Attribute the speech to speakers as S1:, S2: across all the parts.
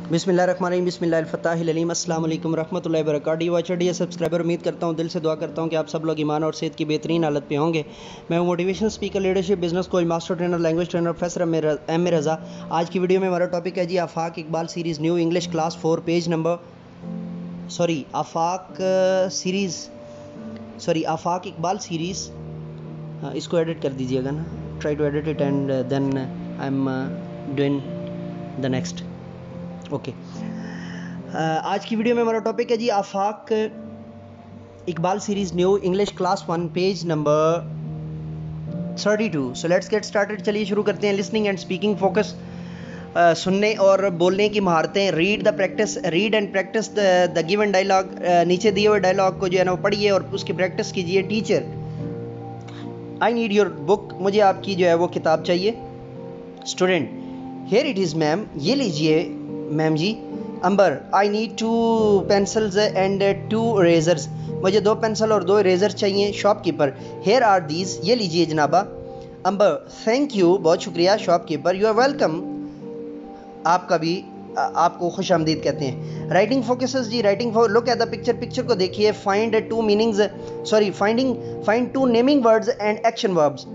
S1: बिस्मिल्लाहिर्रहमानिर्रहीम बिस्मिल्लाहिल-फताहिल-अलीम अस्सलाम वालेकुम रहमतुल्लाहि व बरकातहू। वाचडिया सब्सक्राइबर, उम्मीद करता हूँ, दिल से दुआ करता हूँ कि आप सब लोग ईमान और सेहत की बेहतरीन हालत पे होंगे। मैं motivational speaker, leadership, business coach, master trainer, language trainer professor M A Raza. आज की वीडियो में हमारा टॉपिक है जी Afaq Iqbal series new English class 4 page number Afaq Iqbal series. इसको एडिट कर दीजिएगा ना, try to edit it and then I am doing the next. Okay, आज की वीडियो में हमारा टॉपिक है जी Afaq Iqbal series new English class 1 page number 32। So let's get started. चलिए शुरू करते हैं। लिसनिंग एंड स्पीकिंग फोकस, सुनने और बोलने की महारतें। Read and practice the given dialogue. नीचे दिए हुए डायलॉग को जो है ना वो पढ़िए और उसकी प्रैक्टिस कीजिए। Teacher, I need your book. मुझे आपकी जो है वो किताब चाहिए। Student, here it is ma'am. ये लीजिए मैम जी। Ambar, I need 2 pencils and 2 erasers. मुझे 2 पेंसिल और 2 इरेजर चाहिए। Shopkeeper, here are these. ये लीजिए जनाबा। अंबर, थैंक यू, बहुत शुक्रिया। Shopkeeper, you are welcome. आपका भी आपको खुश आमदीद कहते हैं। राइटिंग फोकसेस जी। लुक एट द पिक्चर को देखिए। Find 2 naming words and action verbs.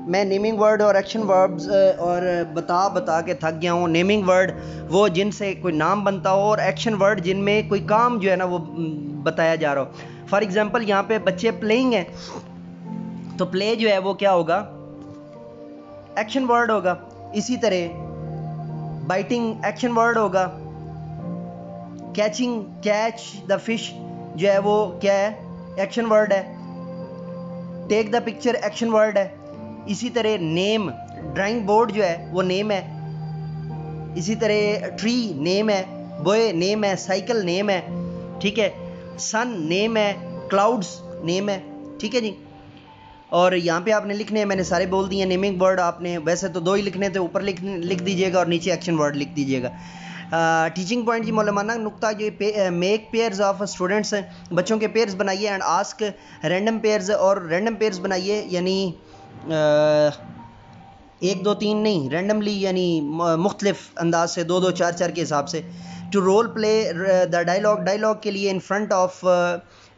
S1: मैं नेमिंग वर्ड और एक्शन वर्ब्स और बता के थक गया हूँ। नेमिंग वर्ड वो जिनसे कोई नाम बनता हो, और एक्शन वर्ड जिनमें कोई काम जो है ना वो बताया जा रहा हो। फॉर एग्जांपल यहाँ पे बच्चे प्लेइंग है, तो प्ले जो है वो क्या होगा? एक्शन वर्ड होगा। इसी तरह बाइटिंग एक्शन वर्ड होगा। कैच द फिश जो है वो क्या है? एक्शन वर्ड है। Take the picture action word है। इसी तरह नेम, ड्राइंग बोर्ड जो है वो नेम है। इसी तरह ट्री नेम है, बॉय नेम है, साइकिल नेम है, ठीक है, सन नेम है, क्लाउड्स नेम है, ठीक है जी। और यहाँ पे आपने लिखने हैं, मैंने सारे बोल दिए नेमिंग वर्ड। आपने वैसे तो 2 ही लिखने थे, ऊपर लिख दीजिएगा और नीचे एक्शन वर्ड लिख दीजिएगा। टीचिंग पॉइंट जी, मौलाना नुक्ता जो मेक पेयर्स ऑफ स्टूडेंट्स, बच्चों के पेयर्स बनाइए। एंड आस्क रैंडम पेयर्स, और रैंडम पेयर्स बनाइए, यानी 1 2 3 नहीं, रैंडमली, यानी मुख्तलिफ अंदाज से 2 2 4 4 के हिसाब से। To role play the dialogue के लिए in front of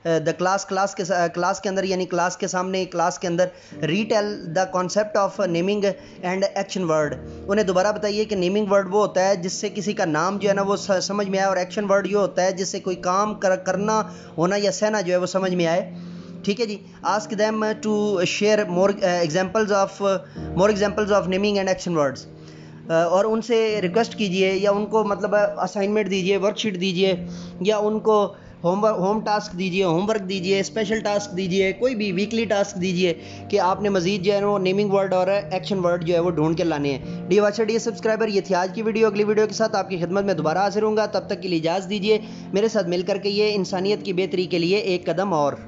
S1: the class के अंदर, यानी क्लास के सामने, क्लास के अंदर। Retell the concept of naming and action word. उन्हें दोबारा बताइए कि नेमिंग वर्ड वो होता है जिससे किसी का नाम जो है ना वो समझ में आए, और एक्शन वर्ड ये होता है जिससे कोई काम करना होना या सहना जो है वो समझ में आए, ठीक है जी। Ask them to share more examples of naming and action words. और उनसे रिक्वेस्ट कीजिए या उनको मतलब असाइनमेंट दीजिए, वर्कशीट दीजिए, या उनको होम टास्क दीजिए, होमवर्क दीजिए, स्पेशल टास्क दीजिए, कोई भी वीकली टास्क दीजिए कि आपने मजीद जो है वो नेमिंग वर्ड और एक्शन वर्ड जो है वो ढूंढ के लाने हैं। डी सब्सक्राइबर, ये थी आज की वीडियो। अगली वीडियो के साथ आपकी खिदमत में दोबारा हाजिर होऊंगा। तब तक के लिए इजाज़त दीजिए। मेरे साथ मिलकर के ये इंसानियत की बेहतरी के लिए एक कदम और।